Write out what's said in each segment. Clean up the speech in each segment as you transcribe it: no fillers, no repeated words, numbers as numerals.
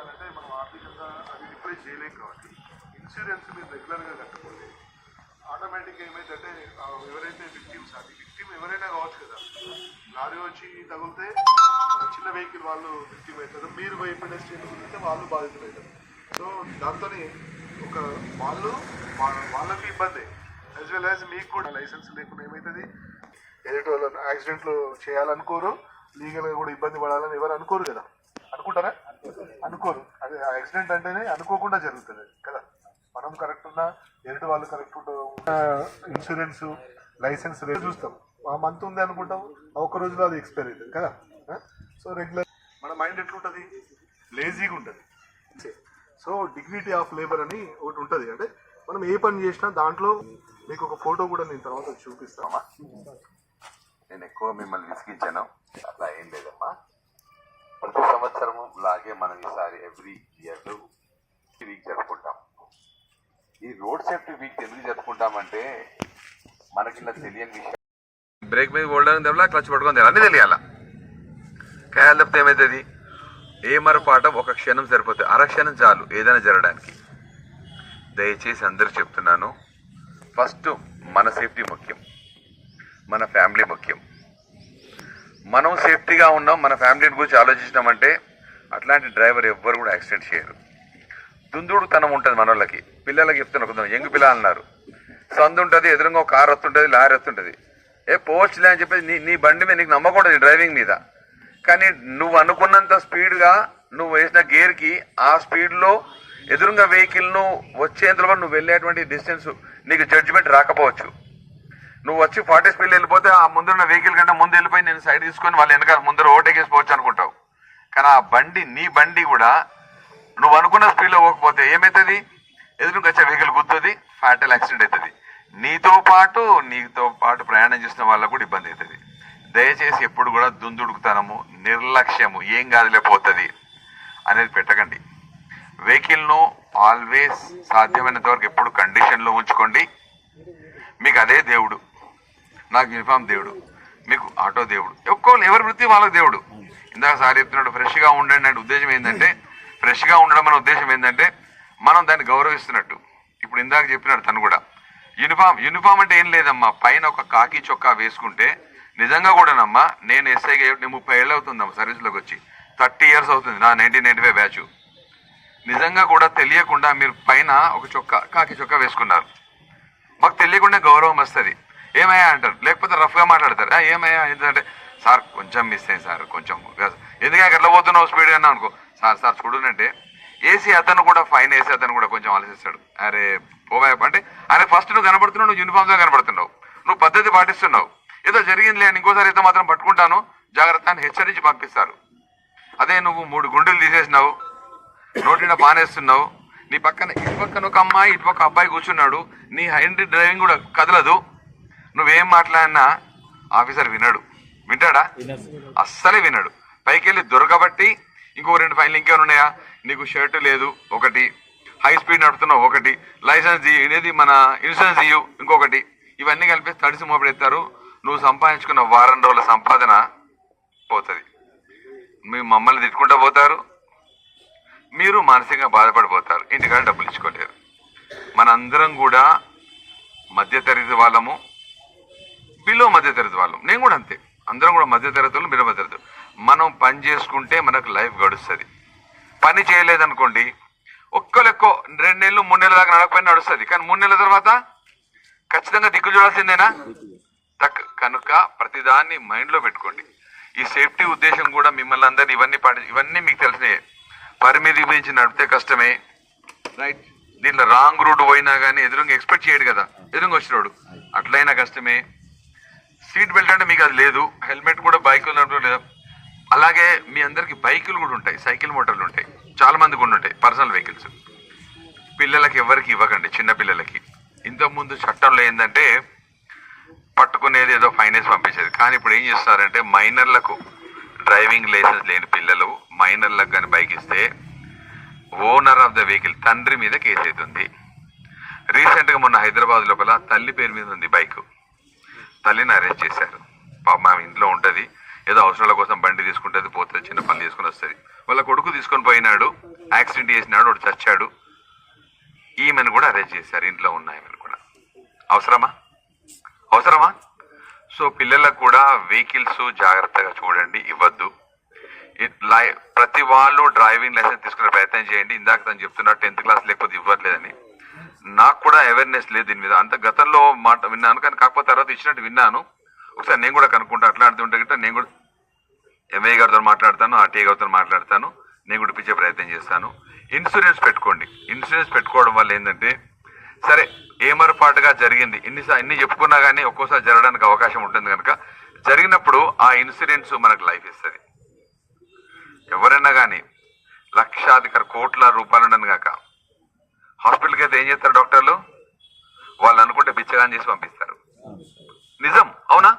అంటే మనం ఆర్థికంగా అది రిప్లేస్ చేయలేం కాబట్టి ఇన్సూరెన్స్ మీరు రెగ్యులర్గా కట్టుకోండి. ఆటోమేటిక్గా ఏమైందంటే ఎవరైతే విక్టిమ్స్, అది విక్టిమ్ ఎవరైనా కావచ్చు కదా, లారీ వచ్చి తగిలితే చిన్న వెహికల్ వాళ్ళు విక్టిమ్ అవుతారు, మీరు భయపడే స్టేట్ గురిస్తే వాళ్ళు బాధితులు అవుతారు. సో దాంతో ఒక వాళ్ళకి ఇబ్బంది, యాజ్ వెల్ యాజ్ మీకు కూడా లైసెన్స్ లేకుండా ఏమవుతుంది, ఎదుటి వాళ్ళని యాక్సిడెంట్లు చేయాలనుకోరు, లీగల్గా కూడా ఇబ్బంది పడాలని ఎవరు అనుకోరు కదా. అనుకుంటారా? అనుకోరు. అది యాక్సిడెంట్ అంటేనే అనుకోకుండా జరుగుతుంది కదా. మనం కరెక్ట్ ఉన్నా, ఎదుటి వాళ్ళు కరెక్ట్ ఉంటా, ఇన్సూరెన్స్ లైసెన్స్ చూస్తాం, ఆ మంత్ ఉంది అనుకుంటాం, ఒక రోజులో అది ఎక్స్పైర్ అవుతుంది కదా. సో రెగ్యులర్ మన మైండ్ ఎట్లుంటుంది, లేజీగా ఉంటుంది. సో డిగ్నిటీ ఆఫ్ లేబర్ అని ఒకటి ఉంటుంది. అంటే మనం ఏ పని చేసినా దాంట్లో మీకు ఒక ఫోటో కూడా నేను తర్వాత చూపిస్తామా. నేను ఎక్కువ మిమ్మల్ని విసిగించాను, అట్లా ఏం లేదమ్మా. ప్రతి సంవత్సరము లాగే మనం ఈసారి ఎవ్రీ ఇయర్ వీక్ జరుపుకుంటాం. ఈ రోడ్ సేఫ్టీ వీక్ ఎందుకు జరుపుకుంటామంటే మనకి ఇలా తెలియని విషయం, బ్రేక్ మీద హోల్డర్ తెవలా, క్లచ్ పట్టుకొని తెవాలి, అన్నీ తెలియాలా. కాయాలి తప్పితే ఏమవుతుంది, ఏ మరపాఠం ఒక క్షణం సరిపోతుంది, అరక్షణం చాలు ఏదైనా జరగడానికి. దయచేసి అందరికి చెప్తున్నాను, ఫస్ట్ మన సేఫ్టీ ముఖ్యం, మన ఫ్యామిలీ ముఖ్యం. మనం సేఫ్టీగా ఉన్నాం, మన ఫ్యామిలీని గురించి ఆలోచించినామంటే అట్లాంటి డ్రైవర్ ఎవ్వరు కూడా యాక్సిడెంట్ చేయరు. దుందుడుతనం ఉంటుంది మన వాళ్ళకి. పిల్లలకి చెప్తున్నా, కొంచెం యంగ్ పిల్లలు అన్నారు, సందు ఉంటుంది, ఎదురుగా ఒక కారు వస్తుంటుంది, లారీ వస్తుంటుంది, పోవచ్చులే అని చెప్పేసి నీ బండి మీద నీకు నమ్మకూడదు డ్రైవింగ్ మీద. కానీ నువ్వు అనుకున్నంత స్పీడ్గా నువ్వు వేసిన గేర్కి ఆ స్పీడ్లో ఎదురుగా వెహికల్ను వచ్చేంతలో నువ్వు వెళ్ళేటువంటి డిస్టెన్స్ నీకు జడ్జిమెంట్ రాకపోవచ్చు. నువ్వు వచ్చి 40 స్పీడ్లో వెళ్ళిపోతే ఆ ముందున్న వెహికల్ కంటే ముందు వెళ్ళిపోయి నేను సైడ్ తీసుకొని వాళ్ళ వెనకాల ముందర ఓటేకేసిపోవచ్చు అనుకుంటావు. కానీ ఆ బండి, నీ బండి కూడా నువ్వు అనుకున్న స్పీడ్లో పోకపోతే ఏమవుతుంది, ఎదురుగా వచ్చే వెహికల్ గుర్తుంది, ఫ్యాటల్ యాక్సిడెంట్ అవుతుంది. నీతో పాటు ప్రయాణం చేసిన వాళ్ళకు కూడా ఇబ్బంది అవుతుంది. దయచేసి ఎప్పుడు కూడా దుందుడుకుతనము, నిర్లక్ష్యము, ఏం కాదులేకపోతుంది అనేది పెట్టకండి. వెహికల్ను ఆల్వేస్ సాధ్యమైనంత వరకు ఎప్పుడు కండిషన్లో ఉంచుకోండి. మీకు అదే దేవుడు, నాకు యూనిఫామ్ దేవుడు, మీకు ఆటో దేవుడు, ఎవరి వృత్తి వాళ్ళకి దేవుడు. ఇందాక సార్ చెప్తున్నాడు ఫ్రెష్గా ఉండండి అంటే ఉద్దేశం ఏంటంటే, ఫ్రెష్గా ఉండడం అనే ఉద్దేశం ఏంటంటే మనం దాన్ని గౌరవిస్తున్నట్టు. ఇప్పుడు ఇందాక చెప్పినాడు తను కూడా, యూనిఫామ్ అంటే ఏం లేదమ్మా, పైన ఒక కాకి చొక్కా వేసుకుంటే నిజంగా కూడానమ్మా, నేను ఎస్ఐగా నేను 30 ఏళ్ళు అవుతుందమ్మా సర్వీస్లోకి వచ్చి, 30 ఇయర్స్ అవుతుంది నా 1995 బ్యాచ్. నిజంగా కూడా తెలియకుండా మీరు పైన ఒక కాకి చొక్కా వేసుకున్నారు, మాకు తెలియకుండా గౌరవం వస్తుంది. ఏమయ్యా అంటారు, లేకపోతే రఫ్గా మాట్లాడతారు. ఏమయ్యా ఎందుకంటే సార్ కొంచెం మిస్ అయ్యింది సార్, కొంచెం ఎందుకంటే ఎట్లా పోతున్నావు స్పీడ్గా అన్నా అనుకో, సార్ చూడనంటే ఏసీ అతను కూడా, ఫైన్ ఏసీ అతను కూడా కొంచెం ఆలోచిస్తాడు, అరే పోవా అంటే అరే ఫస్ట్ నువ్వు కనబడుతున్నావు, నువ్వు యూనిఫామ్గా కనబడుతున్నావు, నువ్వు పద్ధతి పాటిస్తున్నావు, ఏదో జరిగిందిలే అని ఇంకోసారి అయితే మాత్రం పట్టుకుంటాను జాగ్రత్త అని హెచ్చరించి పంపిస్తారు. అదే నువ్వు 3 గుండెలు తీసేసినావు, నోటిన పానేస్తున్నావు, నీ పక్కన ఇటు పక్కన ఒక అమ్మాయి ఇటు పక్క అబ్బాయి కూర్చున్నాడు, నీ హ్యాండ్ డ్రైవింగ్ కూడా కదలదు, నువ్వేం మాట్లాడినా ఆఫీసర్ వినడు. వింటాడా? అస్సలే వినడు. పైకి వెళ్ళి దొరకబట్టి ఇంకో 2 ఫైన్లు ఇంకేమైనా ఉన్నాయా? నీకు షర్ట్ లేదు ఒకటి, హై స్పీడ్ నడుపుతున్నావు ఒకటి, లైసెన్స్ అనేది మన ఇన్సూరెన్స్ ఇయ్యు ఇంకొకటి. ఇవన్నీ కలిపి తడిసి మోపెడతారు. నువ్వు సంపాదించుకున్న వారం రోజుల సంపాదన పోతుంది. మీరు మమ్మల్ని తిట్టుకుంటూ పోతారు, మీరు మానసికంగా బాధపడిపోతారు, ఇంటికాడ డబ్బులు ఇచ్చుకోలేరు. మనందరం కూడా మధ్యతరగతి వాళ్ళము, బిలో మధ్యతరగతి వాళ్ళం. నేను కూడా అంతే, అందరం కూడా మధ్యతరగతులు, బిలో మధ్యతరగతులు. మనం పని చేసుకుంటే మనకు లైఫ్ గడుస్తుంది. పని చేయలేదనుకోండి, ఒక్కలెక్కో 2 నెలలు 3 నెలల దాకా నడకపోయినా నడుస్తుంది, కానీ 3 నెలల తర్వాత ఖచ్చితంగా దిక్కు చూడాల్సిందేనా? కనుక ప్రతిదాన్ని మైండ్లో పెట్టుకోండి. ఈ సేఫ్టీ ఉద్దేశం కూడా మిమ్మల్ని అందరినీ ఇవన్నీ మీకు తెలిసినాయి. పరిమితి మించి నడిపితే కష్టమే, రైట్? దీంట్లో రాంగ్ రూట్ పోయినా కానీ ఎదురుగా ఎక్స్పెక్ట్ చేయడు కదా, ఎదురుగా వచ్చినాడు, అట్లయినా కష్టమే. సీట్ బెల్ట్ అంటే మీకు అది లేదు, హెల్మెట్ కూడా బైకులు లేదు. అలాగే మీ అందరికి బైకులు కూడా ఉంటాయి, సైకిల్ మోటార్లు ఉంటాయి, చాలా మందికి కూడా ఉంటాయి పర్సనల్ వెహికల్స్. పిల్లలకి ఎవరికి ఇవ్వకండి, చిన్న పిల్లలకి. ఇంతకుముందు చట్టంలో ఏంటంటే పట్టుకునేది ఏదో ఫైన్ వేసి పంపించేది, కానీ ఇప్పుడు ఏం చేస్తారంటే మైనర్లకు, డ్రైవింగ్ లైసెన్స్ లేని పిల్లలు మైనర్లకు కానీ బైక్ ఇస్తే ఓనర్ ఆఫ్ ద వెహికల్ తండ్రి మీద కేసు అవుతుంది. రీసెంట్గా మొన్న హైదరాబాద్ లోపల తల్లి పేరు మీద ఉంది బైక్, తల్లిని అరెస్ట్ చేశారు. పాపం ఆమె ఇంట్లో ఉంటుంది, ఏదో అవసరాల కోసం బండి తీసుకుంటుంది, పోతుంది, చిన్న పని తీసుకుని వస్తుంది. వాళ్ళ కొడుకు తీసుకొని పోయినాడు, యాక్సిడెంట్ చేసినాడు, వాడు చచ్చాడు. ఈమెను కూడా అరెస్ట్ చేశారు, ఇంట్లో ఉన్న ఈమెను కూడా. అవసరమా? సో పిల్లలకు కూడా వెహికల్స్ జాగ్రత్తగా చూడండి, ఇవ్వద్దు. ప్రతి వాళ్ళు డ్రైవింగ్ లైసెన్స్ తీసుకునే ప్రయత్నం చేయండి. ఇందాక తను చెప్తున్నా 10th క్లాస్ లేకపోతే ఇవ్వట్లేదని. నాకు కూడా అవేర్నెస్ లేదు దీని మీద. అంత గతంలో మాట విన్నాను, కానీ కాకపోతే తర్వాత ఇచ్చినట్టు విన్నాను. ఒకసారి నేను కూడా కనుక్కుంటా. అట్లా అంటుంటే గిట్ట నేను కూడా ఎంఏ గారితో మాట్లాడతాను, ఆర్టీఏ గారితో మాట్లాడతాను, నేను కూడా ఇప్పించే ప్రయత్నం చేస్తాను. ఇన్సూరెన్స్ పెట్టుకోండి. ఇన్సూరెన్స్ పెట్టుకోవడం వల్ల ఏంటంటే, సరే ఏమరపాటుగా జరిగింది, ఇన్ని చెప్పుకున్నా కానీ ఒక్కోసారి జరగడానికి అవకాశం ఉంటుంది. కనుక జరిగినప్పుడు ఆ ఇన్సూరెన్స్ మనకు లైఫ్ ఇస్తుంది. ఎవరైనా కానీ లక్షాధికారి కోట్ల రూపాయలు ఉండను కాక హాస్పిటల్కి అయితే ఏం చేస్తారు డాక్టర్లు? వాళ్ళు అనుకుంటే బిచ్చగాని చేసి పంపిస్తారు. నిజం, అవునా?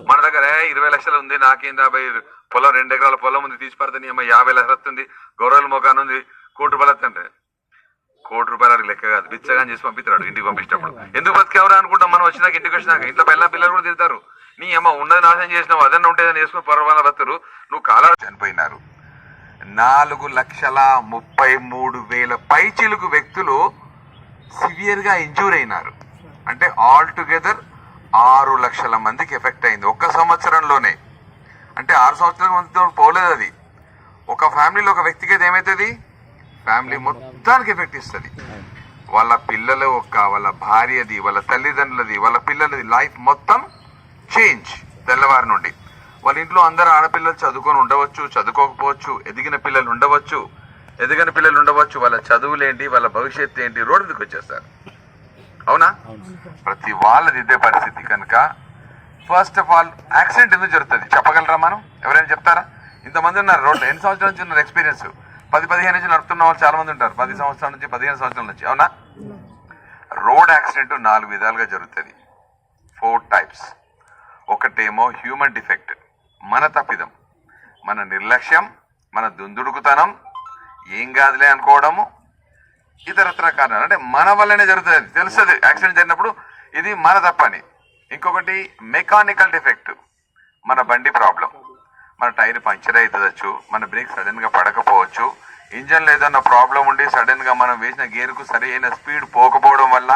మన దగ్గర 20 లక్షలు ఉంది, నాకేం 50 పొలం, 2 ఎకరాల పొలం ఉంది, తీసి పడుతుంది, 50 లక్షలు వస్తుంది, గౌరవ మొఖాన్ని ఉంది, ₹1 కోటి వస్తుంది. ₹1 లెక్క కాదు, బిచ్చగాని చేసి పంపిస్తాడు ఇంటికి పంపించినప్పుడు. ఎందుకు బతికేవరా అనుకుంటాం మనం. వచ్చినాక ఇంటికి వచ్చినాక ఇంట్లో పిల్లలు కూడా తిడతారు, నీ ఉన్నది నాశనం చేసినావు, అదన్నా ఉంటేదని వేసుకుని పర్వాల బతురు, నువ్వు కాలా. చనిపోయినారు 4,33,000 పైచిలుకు వ్యక్తులు సివియర్గా ఇంజూర్ అయినారు. అంటే ఆల్ టుగెదర్ 6 లక్షల మందికి ఎఫెక్ట్ అయింది ఒక్క సంవత్సరంలోనే. అంటే 6 సంవత్సరాల మందితో పోలేదు అది. ఒక ఫ్యామిలీలో ఒక వ్యక్తికి అయితే ఏమవుతుంది, ఫ్యామిలీ మొత్తానికి ఎఫెక్ట్ ఇస్తుంది. వాళ్ళ పిల్లలు వాళ్ళ భార్యది, వాళ్ళ తల్లిదండ్రులది, వాళ్ళ పిల్లలది లైఫ్ మొత్తం చేంజ్. తెల్లవారి నుండి వాళ్ళ ఇంట్లో అందరు ఆడపిల్లలు చదువుకొని ఉండవచ్చు, చదువుకోకపోవచ్చు, ఎదిగిన పిల్లలు ఉండవచ్చు, వాళ్ళ చదువులేంటి, వాళ్ళ భవిష్యత్తు ఏంటి, రోడ్డు మీదకి వచ్చేస్తారు. అవునా? ప్రతి వాళ్ళది ఇదే పరిస్థితి. కనుక ఫస్ట్ ఆఫ్ ఆల్ యాక్సిడెంట్ ఎందుకు జరుగుతుంది చెప్పగలరా? మనం ఎవరైనా చెప్తారా? ఇంతమంది ఉన్నారు రోడ్లు, ఎన్ని సంవత్సరాల నుంచి ఉన్నారు ఎక్స్పీరియన్స్? 10-15 నుంచి నడుపుతున్న వాళ్ళు చాలా మంది ఉంటారు, 10 సంవత్సరాల నుంచి, 15 సంవత్సరాల నుంచి. అవునా? రోడ్ యాక్సిడెంట్ 4 విధాలుగా జరుగుతుంది, 4 టైప్స్. ఒకటేమో హ్యూమన్ డిఫెక్ట్, మన తప్పిదం, మన నిర్లక్ష్యం, మన దుందుడుకుతనం, ఏం కాదులే అనుకోవడము, ఇతరత్ర కారణాలు. అంటే మన వల్లనే జరుగుతుంది, తెలుస్తుంది యాక్సిడెంట్ జరిగినప్పుడు ఇది మన తప్పని. ఇంకొకటి మెకానికల్ డిఫెక్ట్, మన బండి ప్రాబ్లం, మన టైర్ పంచర్ అవుతుందచ్చు, మన బ్రేక్ సడన్గా పడకపోవచ్చు, ఇంజన్లో ఏదన్నా ప్రాబ్లం ఉండి సడన్గా మనం వేసిన గేర్కు సరైన స్పీడ్ పోకపోవడం వల్ల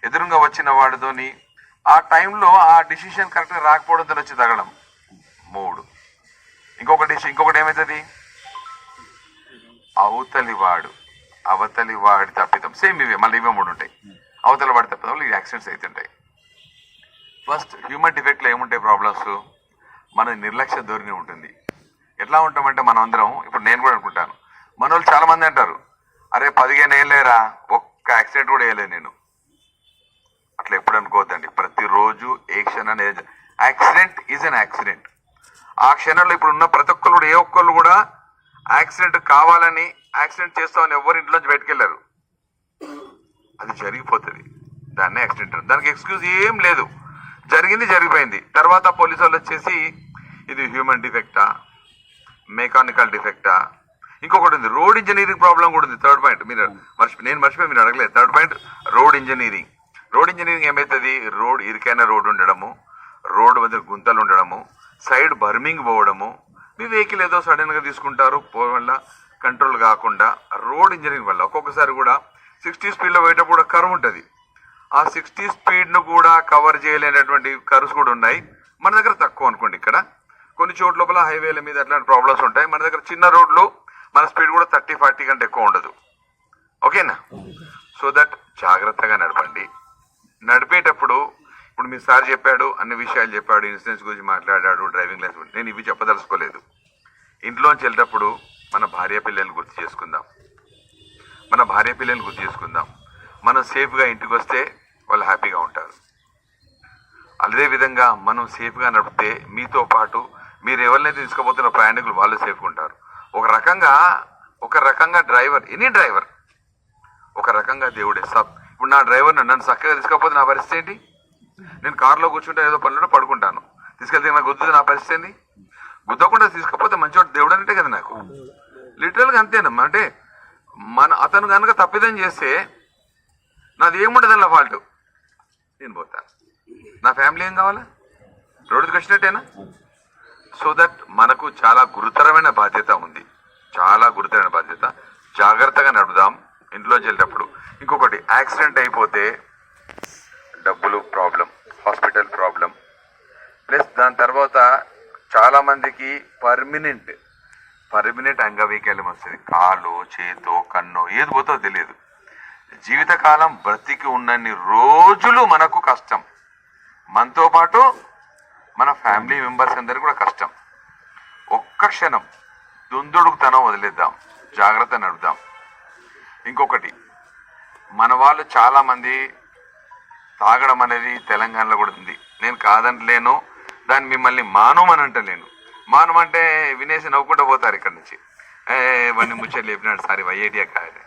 ఎదురుగా వచ్చిన వాడితోని ఆ టైంలో ఆ డిసిషన్ కరెక్ట్గా రాకపోవడంతో వచ్చి తగడం. 3. ఇంకొకటి ఏమవుతుంది, అవతలి వాడి తప్పిదం. సేమ్ ఇవే, మళ్ళీ ఇవే 3 ఉంటాయి. అవతలి వాడి తప్పిదం వల్ల ఈ యాక్సిడెంట్స్ అవుతుంటాయి. ఫస్ట్ హ్యూమన్ డిఫెక్ట్లో ఏముంటాయి ప్రాబ్లమ్స్? మన నిర్లక్ష్య ధోరణి ఉంటుంది. ఎట్లా ఉంటామంటే మనం అందరం, ఇప్పుడు నేను కూడా అనుకుంటాను, మన వాళ్ళు చాలా మంది అంటారు, అరే 15 ఏళ్ళేరా ఒక్క యాక్సిడెంట్ కూడా వేయలేదు నేను. అట్లా ఎప్పుడు అనుకోవద్దండి. ప్రతిరోజు ఏ క్షణాన్ని యాక్సిడెంట్ ఈజ్ అన్ యాక్సిడెంట్. ఆ క్షణంలో ఇప్పుడు ఉన్న ప్రతి ఒక్కరు కూడా, ఏ ఒక్కళ్ళు కూడా యాక్సిడెంట్ కావాలని యాక్సిడెంట్ చేస్తామని ఎవరు ఇంట్లోంచి బయటకెళ్ళారు. అది జరిగిపోతుంది, దాన్నే యాక్సిడెంట్. దానికి ఎక్స్క్యూజ్ ఏం లేదు, జరిగిపోయింది. తర్వాత పోలీసు వాళ్ళు వచ్చేసి ఇది హ్యూమన్ డిఫెక్టా, మెకానికల్ డిఫెక్టా, ఇంకొకటి ఉంది, రోడ్ ఇంజనీరింగ్ ప్రాబ్లం కూడా ఉంది. థర్డ్ పాయింట్ మీరు నేను మర్చిపోయి మీరు అడగలేదు. Third point road engineering. Road engineering ఏమవుతుంది, రోడ్ ఇరుకైన రోడ్ ఉండడము, రోడ్డు మధ్య గుంతలు ఉండడము, సైడ్ బర్మింగ్ పోవడము, మీ వెహికల్ ఏదో సడన్గా తీసుకుంటారు పోవడం వల్ల కంట్రోల్ కాకుండా. రోడ్ ఇంజనీరింగ్ వల్ల ఒక్కొక్కసారి కూడా 60 స్పీడ్లో పోయేటప్పుడు కూడా కర్వ్ ఉంటుంది. ఆ 60 స్పీడ్ను కూడా కవర్ చేయలేనటువంటి కర్వ్స్ కూడా ఉన్నాయి. మన దగ్గర తక్కువ అనుకోండి. ఇక్కడ కొన్ని చోట్ల లోపల హైవేల మీద అట్లాంటి ప్రాబ్లమ్స్ ఉంటాయి. మన దగ్గర చిన్న రోడ్లు మన స్పీడ్ కూడా 30-40 కంటే ఎక్కువ ఉండదు. ఓకేనా? సో దట్ జాగ్రత్తగా నడపండి. నడిపేటప్పుడు ఇప్పుడు మీ సార్ చెప్పాడు, అన్ని విషయాలు చెప్పాడు, ఇన్సూరెన్స్ గురించి మాట్లాడాడు, డ్రైవింగ్ లైసెన్స్. నేను ఇవి చెప్పదలుచుకోలేదు. ఇంట్లోంచి వెళ్ళేటప్పుడు మన భార్య పిల్లల్ని గుర్తు చేసుకుందాం. మనం సేఫ్గా ఇంటికి వస్తే వాళ్ళు హ్యాపీగా ఉంటారు. అదేవిధంగా మనం సేఫ్గా నడిపితే మీతో పాటు మీరు ఎవరినైతే తీసుకుపోతున్న ప్రయాణికులు వాళ్ళు సేఫ్గా ఉంటారు. ఒక రకంగా డ్రైవర్, ఎనీ డ్రైవర్ ఒక రకంగా దేవుడే. ఇప్పుడు నా డ్రైవర్ నన్ను చక్కగా తీసుకపోతే నా పరిస్థితి ఏంటి? నేను కారులో కూర్చుంటే ఏదో పనులు పడుకుంటాను, తీసుకెళ్తే నాకు గుద్దుతుంది, నా పరిస్థితి ఏంటి? గుద్దకుండా తీసుకపోతే మంచివాడు దేవుడు అంటే కదా నాకు. లిటరల్గా అంతేనమ్మా. అంటే అతను కనుక తప్పిదం చేస్తే నాది ఏముండదు అలా ఫాల్ట్, నేను పోతాను. నా ఫ్యామిలీ ఏం కావాలా? రోడ్డుకి వచ్చినట్టేనా? సో దట్ మనకు చాలా గురుతరమైన బాధ్యత ఉంది. జాగ్రత్తగా నడుపుదాం ఇంట్లోంచి వెళ్ళేటప్పుడు. ఇంకొకటి, యాక్సిడెంట్ అయిపోతే డబ్బులు ప్రాబ్లం, హాస్పిటల్ ప్రాబ్లం, ప్లస్ దాని తర్వాత చాలా మందికి పర్మనెంట్ అంగవైకల్యం వస్తుంది. కాలు, చేతో, కన్ను ఏది పోతో తెలియదు. జీవితకాలం బ్రతికి ఉన్నన్ని రోజులు మనకు కష్టం, మనతో పాటు మన ఫ్యామిలీ మెంబర్స్ అందరికి కూడా కష్టం. ఒక్క క్షణం దుందుడుకుతనం వదిలేద్దాం, జాగ్రత్త నడుపుదాం. ఇంకొకటి, మన వాళ్ళు చాలామంది తాగడం అనేది తెలంగాణలో కూడా ఉంది. నేను కాదంటలేను, దాన్ని మిమ్మల్ని మానమని అంటలేను. మానమంటే వినేసి నవ్వుకుంటూ పోతారు ఇక్కడి నుంచి. ఇవన్నీ ముచ్చట్లు చెప్పినాడు సార్, ఐఐటియా కాదు.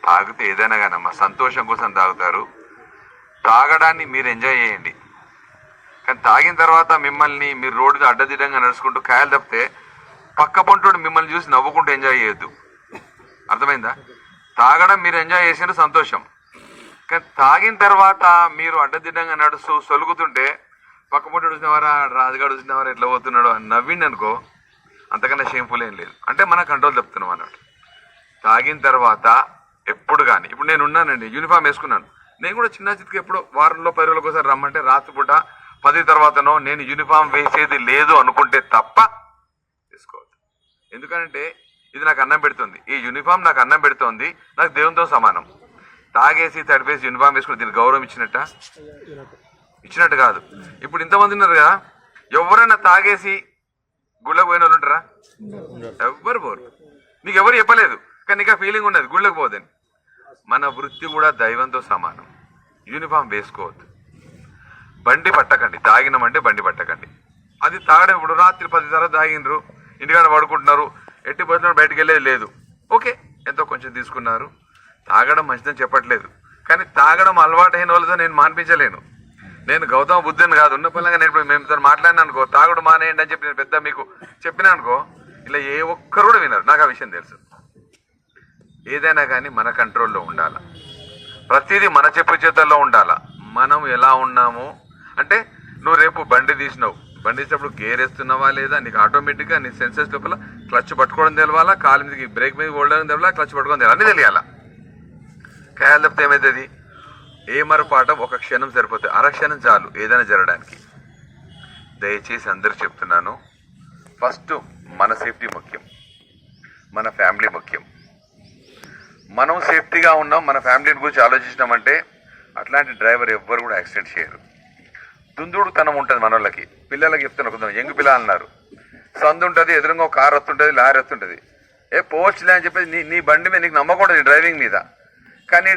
తాగితే ఏదైనా కానమ్మా సంతోషం కోసం తాగుతారు. తాగడాన్ని మీరు ఎంజాయ్ చేయండి, కానీ తాగిన తర్వాత మిమ్మల్ని మీరు రోడ్డు అడ్డదిడ్డంగా నడుచుకుంటూ కాయలు తప్పితే పక్క పొంటోడు మిమ్మల్ని చూసి నవ్వుకుంటూ ఎంజాయ్ చేయొద్దు. అర్థమైందా? తాగడం మీరు ఎంజాయ్ చేసిన సంతోషం, కానీ తాగిన తర్వాత మీరు అడ్డదిడ్డంగా నడుస్తూ సొలుగుతుంటే పక్క పొంటోడు చూసినవారా, రాజుగాడు చూసినవారా ఎట్లా పోతున్నాడు అని నవ్విండి అనుకో, అంతకన్నా షేమ్ఫుల్ ఏం లేదు. అంటే మన కంట్రోల్ తప్పుతున్నాం అన్నట్టు. తాగిన తర్వాత ఎప్పుడు కానీ, ఇప్పుడు నేను ఉన్నానండి, యూనిఫామ్ వేసుకున్నాను, నేను కూడా చిన్న చిత్తుకి ఎప్పుడో వారంలో 10 రోజులకు ఒకసారి రమ్మంటే రాత్రిపూట 10 తర్వాతనో నేను యూనిఫామ్ వేసేది లేదు అనుకుంటే తప్ప వేసుకోవద్దు. ఎందుకంటే ఇది నాకు అన్నం పెడుతుంది, ఈ యూనిఫామ్ నాకు అన్నం పెడుతోంది, నాకు దేవునితో సమానం. తాగేసి తడిపేసి యూనిఫామ్ వేసుకుని దీనికి గౌరవం ఇచ్చినట్టు కాదు. ఇప్పుడు ఇంతమంది ఉన్నారు కదా, ఎవరైనా తాగేసి గుళ్ళకు పోయిన వాళ్ళు ఉంటారా? ఎవ్వరు పోరు. నీకు ఎవరు చెప్పలేదు, కానీ నీకు ఫీలింగ్ ఉన్నది గుళ్ళకు పోదని. మన వృత్తి కూడా దైవంతో సమానం. యూనిఫామ్ వేసుకోవద్దు. బండి పట్టకండి, తాగినామంటే బండి పట్టకండి. అది తాగడం ఇప్పుడు రాత్రి 10 తర్వాత తాగినరు, ఇంటికాడ పడుకుంటున్నారు, ఎట్టి పోతున్నారు, బయటకు వెళ్ళేది లేదు. ఓకే, ఎంతో కొంచెం తీసుకున్నారు. తాగడం మంచిదని చెప్పట్లేదు, కానీ తాగడం అలవాటైన వాళ్ళతో నేను మాన్పించలేను. నేను గౌతమ బుద్ధుని కాదు. ఉన్న పనులుగా నేను ఇప్పుడు మేము మాట్లాడినా అనుకో, తాగుడు మానేయండి అని చెప్పి నేను పెద్ద మీకు చెప్పినా అనుకో, ఇలా ఏ ఒక్కరు కూడా వినరు. నాకు ఆ విషయం తెలుసు. ఏదైనా కానీ మన కంట్రోల్లో ఉండాలి, ప్రతిదీ మన చెప్పు చేతుల్లో ఉండాలా. మనం ఎలా ఉన్నామో అంటే, నువ్వు రేపు బండి తీసినావు, బండి తీసినప్పుడు గేర్ వేస్తున్నావా లేదా, నీకు ఆటోమేటిక్గా నీ సెన్సెస్ లోపల క్లచ్ పట్టుకోవడం తెలవాలా, కాలు మీదకి బ్రేక్ మీద ఓడడం తెలవాలా, క్లచ్ పట్టుకోవడం తెలవాలి, అన్నీ తెలియాలా. కాయలు తప్పితే ఏమవుతుంది? ఏమరపాటం ఒక క్షణం సరిపోతుంది, అరక్షణం చాలు ఏదైనా జరగడానికి. దయచేసి అందరూ చెప్తున్నాను, ఫస్ట్ మన సేఫ్టీ ముఖ్యం, మన ఫ్యామిలీ ముఖ్యం. మనం సేఫ్టీగా ఉన్నాం, మన ఫ్యామిలీని గురించి ఆలోచించినామంటే అట్లాంటి డ్రైవర్ ఎవ్వరు కూడా యాక్సిడెంట్ చేయరు. దుందుడుతనం ఉంటుంది మన వాళ్ళకి. పిల్లలకి చెప్తున్నా, కొంచెం యంగ్ పిల్లలు అన్నారు, సందు ఉంటుంది, ఎదురుగా ఒక కారు వస్తుంటుంది, లారీ వస్తుంటుంది, పోవచ్చులే అని చెప్పేసి నీ బండి మీద నీకు నమ్మకం ఉంటుంది డ్రైవింగ్ మీద, కానీ